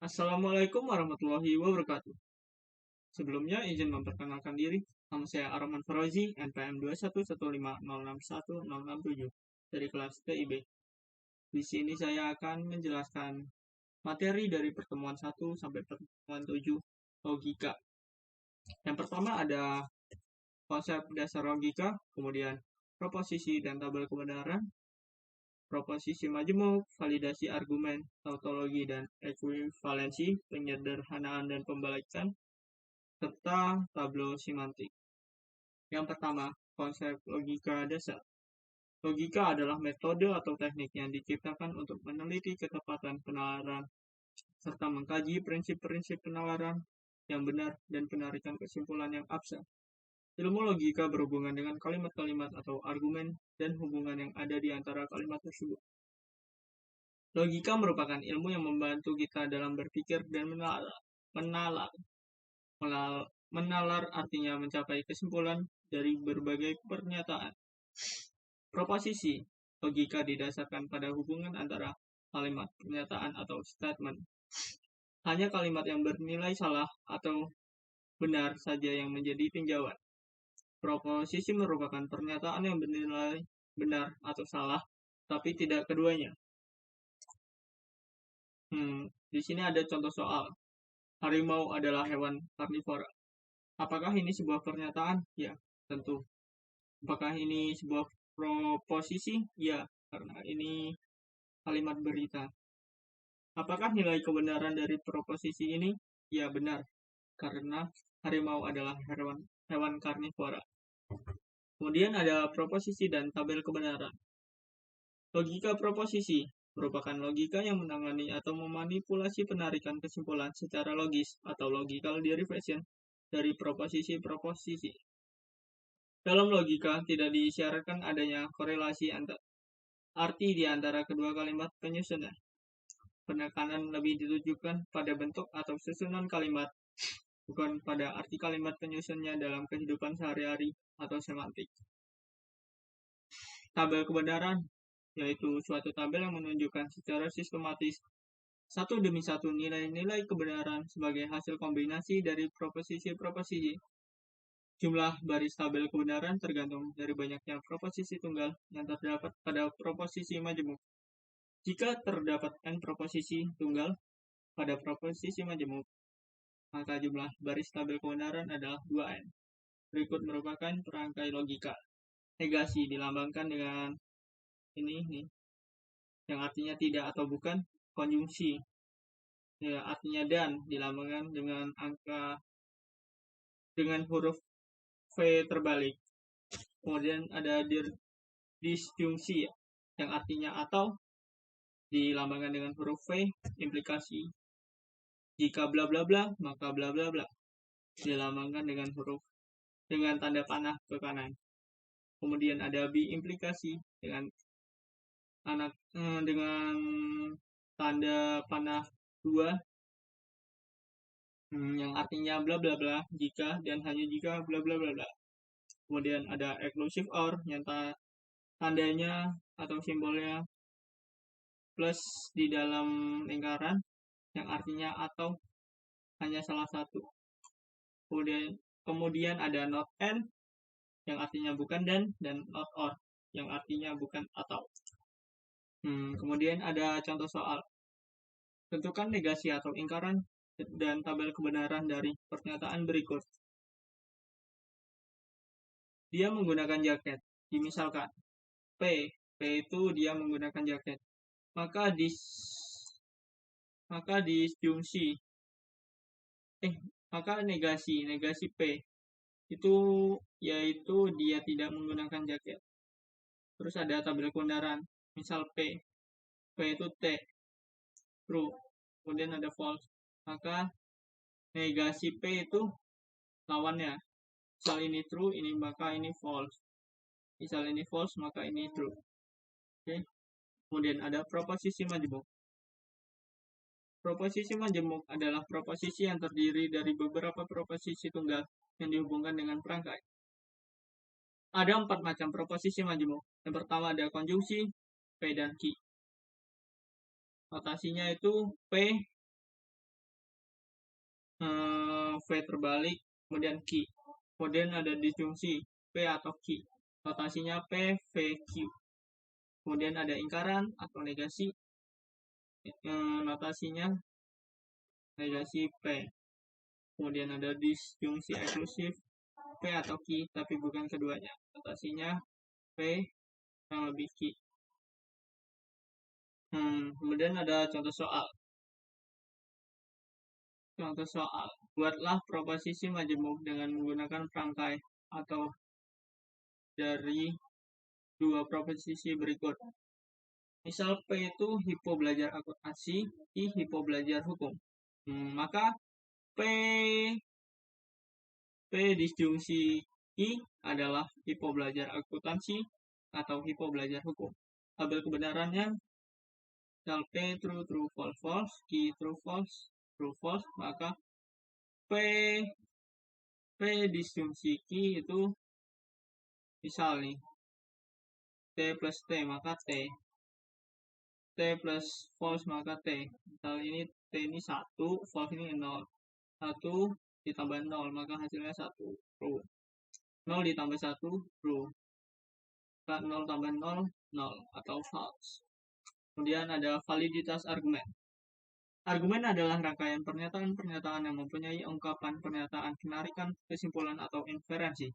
Assalamualaikum warahmatullahi wabarakatuh. Sebelumnya izin memperkenalkan diri. Nama saya Arman Farozi, NPM 21150610067 dari kelas TIB. Di sini saya akan menjelaskan materi dari pertemuan 1 sampai pertemuan 7 logika. Yang pertama ada konsep dasar logika, kemudian proposisi dan tabel kebenaran, proposisi majemuk, validasi argumen, tautologi dan ekuivalensi, penyederhanaan dan pembalikan, serta tableau semantik. Yang pertama, konsep logika dasar. Logika adalah metode atau teknik yang diciptakan untuk meneliti ketepatan penalaran serta mengkaji prinsip-prinsip penalaran yang benar dan penarikan kesimpulan yang abstrak. Ilmu logika berhubungan dengan kalimat-kalimat atau argumen dan hubungan yang ada di antara kalimat tersebut. Logika merupakan ilmu yang membantu kita dalam berpikir dan menalar artinya mencapai kesimpulan dari berbagai pernyataan. Proposisi. Logika didasarkan pada hubungan antara kalimat, pernyataan, atau statement. Hanya kalimat yang bernilai salah atau benar saja yang menjadi tinjauan. Proposisi merupakan pernyataan yang bernilai benar atau salah, tapi tidak keduanya. Di sini ada contoh soal. Harimau adalah hewan karnivora. Apakah ini sebuah pernyataan? Ya, tentu. Apakah ini sebuah proposisi? Ya, karena ini kalimat berita. Apakah nilai kebenaran dari proposisi ini? Ya, benar. Karena harimau adalah hewan karnivora. Kemudian ada proposisi dan tabel kebenaran. Logika proposisi merupakan logika yang menangani atau memanipulasi penarikan kesimpulan secara logis atau logical derivation dari proposisi-proposisi. Dalam logika, tidak disyaratkan adanya korelasi arti di antara kedua kalimat penyusunnya. Penekanan lebih ditujukan pada bentuk atau susunan kalimat, bukan pada arti kalimat penyusunnya dalam kehidupan sehari-hari atau semantik. Tabel kebenaran, yaitu suatu tabel yang menunjukkan secara sistematis satu demi satu nilai-nilai kebenaran sebagai hasil kombinasi dari proposisi-proposisi. Jumlah baris tabel kebenaran tergantung dari banyaknya proposisi tunggal yang terdapat pada proposisi majemuk. Jika terdapat n proposisi tunggal pada proposisi majemuk, maka jumlah baris tabel kebenaran adalah 2n. Berikut merupakan perangkai logika. Negasi dilambangkan dengan ini yang artinya tidak atau bukan. Konjungsi ya, artinya dan, dilambangkan dengan angka dengan huruf V terbalik. Kemudian ada disjungsi ya, yang artinya atau, dilambangkan dengan huruf V, implikasi. Jika bla bla bla, maka bla bla bla. Dilambangkan dengan tanda panah ke kanan. Kemudian ada biimplikasi dengan tanda panah 2 yang artinya bla bla bla jika dan hanya jika bla bla bla bla. Kemudian ada exclusive or yang tandanya atau simbolnya plus di dalam lingkaran yang artinya atau hanya salah satu. Kemudian ada not and yang artinya bukan dan not or yang artinya bukan atau. Kemudian ada contoh soal. Tentukan negasi atau ingkaran dan tabel kebenaran dari pernyataan berikut. Dia menggunakan jaket. Dimisalkan P itu dia menggunakan jaket. Maka negasi P itu yaitu dia tidak menggunakan jaket. Terus ada tabel kebenaran. Misal P itu T, true. Kemudian ada false. Maka negasi P itu lawannya. Misal ini true, maka ini false. Misal ini false, maka ini true. Oke. Kemudian ada proposisi majemuk. Proposisi majemuk adalah proposisi yang terdiri dari beberapa proposisi tunggal yang dihubungkan dengan perangkai. Ada 4 macam proposisi majemuk. Yang pertama ada konjungsi, P dan Q. Notasinya itu P V terbalik, kemudian Q. Kemudian ada disjungsi P atau Q. Notasinya P, V, Q. Kemudian ada ingkaran atau negasi. Notasinya negasi P. Kemudian ada disjungsi eksklusif P atau Q, tapi bukan keduanya. Notasinya P yang lebih Q. Kemudian ada contoh soal. Contoh soal. Buatlah proposisi majemuk dengan menggunakan perangkai atau dari dua proposisi berikut. Misal P itu hipo belajar akuntansi, I hipo belajar hukum. Maka P disjungsi I adalah hipo belajar akuntansi atau hipo belajar hukum. Tabel kebenarannya misal P true, true, false, false, Q true, false, true, false, maka P disjungsi Q itu misal nih T plus T maka T plus false maka T. Misal ini T ini 1, false ini 0. 1 ditambah 0 maka hasilnya 1, true. 0 ditambah 1, true. 0 tambah 0, 0 atau false. Kemudian ada validitas argumen. Argumen adalah rangkaian pernyataan-pernyataan yang mempunyai ungkapan pernyataan, penarikan, kesimpulan, atau inferensi.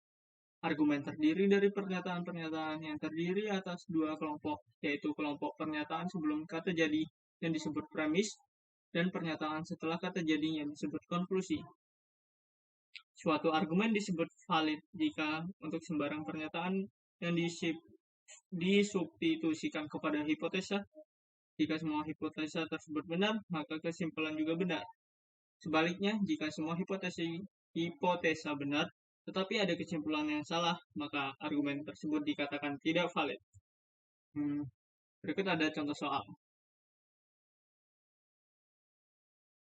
Argumen terdiri dari pernyataan-pernyataan yang terdiri atas dua kelompok, yaitu kelompok pernyataan sebelum kata jadi yang disebut premis, dan pernyataan setelah kata jadi yang disebut konklusi. Suatu argumen disebut valid jika untuk sembarang pernyataan yang disubstitusikan kepada hipotesa. Jika semua hipotesa tersebut benar, maka kesimpulan juga benar. Sebaliknya, jika semua hipotesa benar, tetapi ada kesimpulan yang salah, maka argumen tersebut dikatakan tidak valid. Berikut ada contoh soal.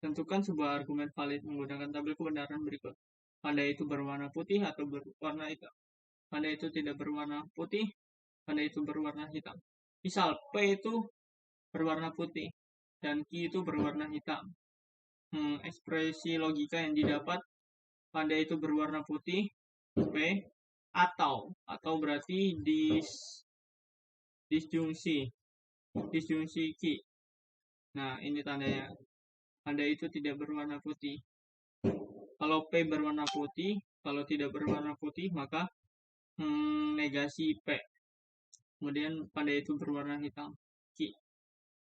Tentukan sebuah argumen valid menggunakan tabel kebenaran berikut. Panda itu berwarna putih atau berwarna hitam. Panda itu tidak berwarna putih, panda itu berwarna hitam. Misal, P itu berwarna putih, dan Q itu berwarna hitam. Ekspresi logika yang didapat, panda itu berwarna putih, P, atau berarti disjungsi Q. Nah, ini tandanya. Panda itu tidak berwarna putih. Kalau P berwarna putih, kalau tidak berwarna putih, maka negasi P. Kemudian panda itu berwarna hitam, Q.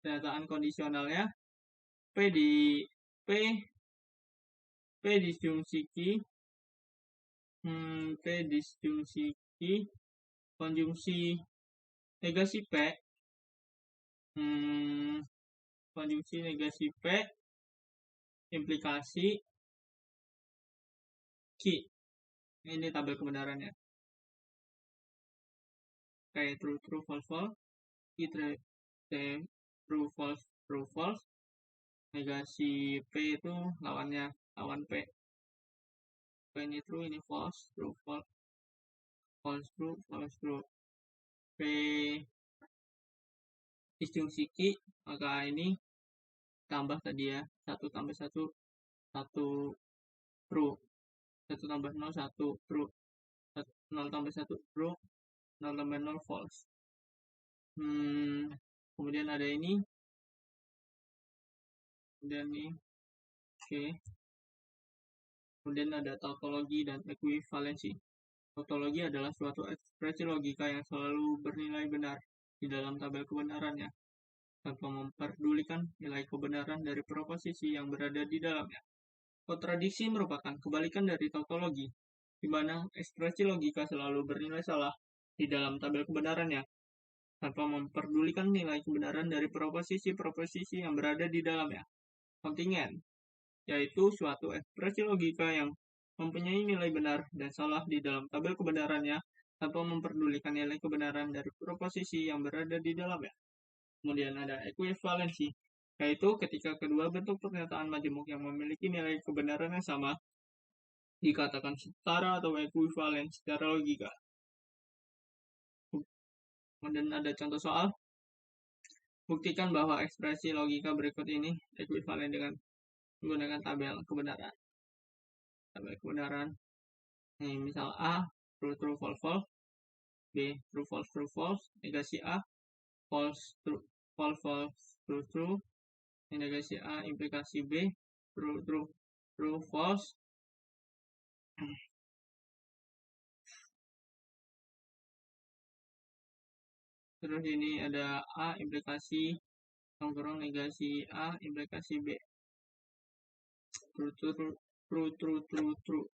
Pernyataan kondisionalnya, P disjungsi Q, P disjungsi Q, konjungsi negasi P, konjungsi negasi P, implikasi Q. Ini tabel kebenarannya. Kayak true, true, false, false. Q, true, false, true, false. Negasi P itu lawan P. P ini true, ini false, true, false. False, true, false, true. P disjungsi Q, maka ini tambah tadi ya. 1 tambah 1, 1 true. 1 tambah 0, 1 true. 0 tambah 1 true. 0 tambah 0 false. Kemudian ada ini. Kemudian ini. Oke. Kemudian ada tautologi dan ekuivalensi. Tautologi adalah suatu ekspresi logika yang selalu bernilai benar di dalam tabel kebenarannya, tanpa memperdulikan nilai kebenaran dari proposisi yang berada di dalamnya. Kontradiksi merupakan kebalikan dari tautologi, di mana ekspresi logika selalu bernilai salah di dalam tabel kebenarannya, tanpa memperdulikan nilai kebenaran dari proposisi-proposisi yang berada di dalamnya. Kontingen, yaitu suatu ekspresi logika yang mempunyai nilai benar dan salah di dalam tabel kebenarannya, tanpa memperdulikan nilai kebenaran dari proposisi yang berada di dalamnya. Kemudian ada ekuivalensi, yaitu ketika kedua bentuk pernyataan majemuk yang memiliki nilai kebenaran yang sama dikatakan setara atau ekuivalen secara logika. Kemudian ada contoh soal. Buktikan bahwa ekspresi logika berikut ini ekuivalen dengan menggunakan tabel kebenaran. tabel kebenaran. Nih, misal A true true false false, B true false true false, negasi A false true false false true true, negasi A implikasi B true true true false. Terus ini ada A implikasi kurang negasi A implikasi B true true true true true true.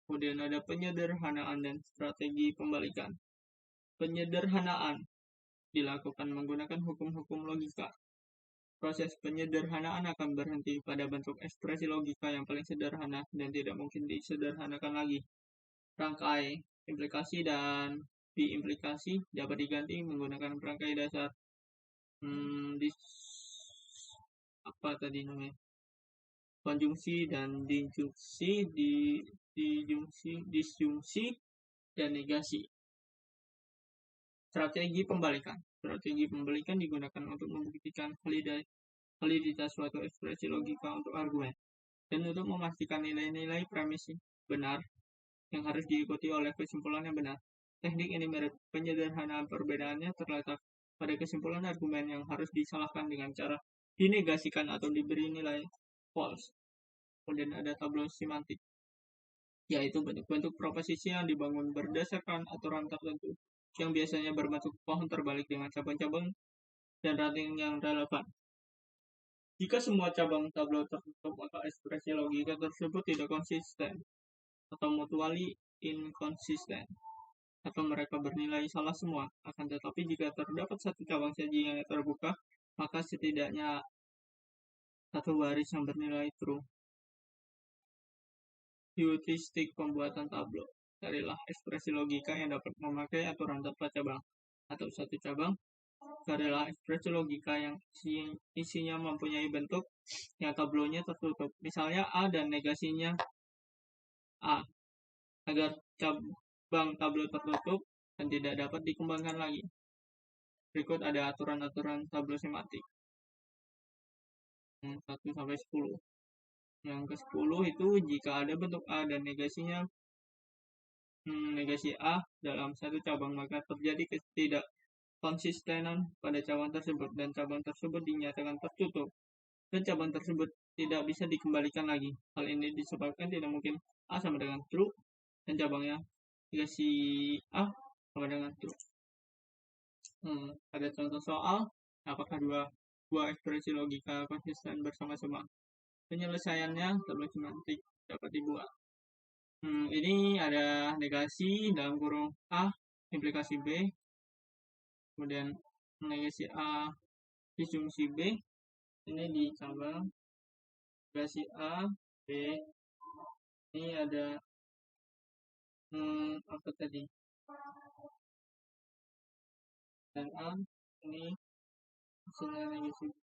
Kemudian ada penyederhanaan dan strategi pembalikan. Penyederhanaan dilakukan menggunakan hukum-hukum logika. Proses penyederhanaan akan berhenti pada bentuk ekspresi logika yang paling sederhana dan tidak mungkin disederhanakan lagi. Rangkai implikasi dan diimplikasi dapat diganti menggunakan rangkai dasar konjungsi dan disjungsi dan negasi. Strategi pembalikan. Strategi pembalikan digunakan untuk membuktikan validitas suatu ekspresi logika untuk argumen dan untuk memastikan nilai-nilai premis benar yang harus diikuti oleh kesimpulan yang benar. Teknik ini mirip penyederhanaan, perbedaannya terletak pada kesimpulan argumen yang harus disalahkan dengan cara dinegasikan atau diberi nilai false. Kemudian ada tableau semantik, yaitu bentuk-bentuk proposisi yang dibangun berdasarkan aturan tertentu yang biasanya berbentuk pohon terbalik dengan cabang-cabang dan ranting yang relevan. Jika semua cabang tableau tertutup, maka ekspresi logika tersebut tidak konsisten atau mutually inconsistent, atau mereka bernilai salah semua. Akan tetapi jika terdapat satu cabang saja yang terbuka, maka setidaknya satu baris yang bernilai true. Heuristik pembuatan tableau. Carilah ekspresi logika yang dapat memakai aturan tanpa cabang atau satu cabang. Carilah ekspresi logika yang isinya mempunyai bentuk yang tablonya tertutup. Misalnya A dan negasinya A. Agar cabang tableau tertutup dan tidak dapat dikembangkan lagi. Berikut ada aturan-aturan tableau semantik. 1-10. Yang ke-10 itu jika ada bentuk A dan negasinya negasi A dalam satu cabang, maka terjadi ketidakkonsistenan pada cabang tersebut dan cabang tersebut dinyatakan tertutup dan cabang tersebut tidak bisa dikembalikan lagi. Hal ini disebabkan tidak mungkin A sama dengan true dan cabangnya negasi A sama dengan true. Ada contoh soal, apakah dua ekspresi logika konsisten bersama-sama? Penyelesaiannya tableau semantik dapat dibuat. Ini ada negasi dalam kurung A implikasi B, kemudian negasi A disjungsi B, ini di cabang negasi A B, ini ada apa tadi, dan A ini hasilnya negasi B.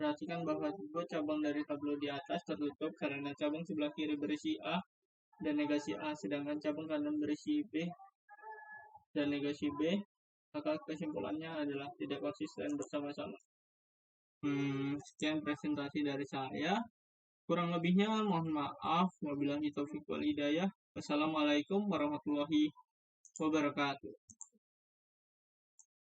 Perhatikan bahwa dua cabang dari tableau di atas tertutup karena cabang sebelah kiri berisi A dan negasi A, sedangkan cabang kanan berisi B dan negasi B, maka kesimpulannya adalah tidak konsisten bersama-sama. Sekian presentasi dari saya. Kurang lebihnya mohon maaf. Wabillahi taufiq wal hidayah. Wassalamualaikum warahmatullahi wabarakatuh.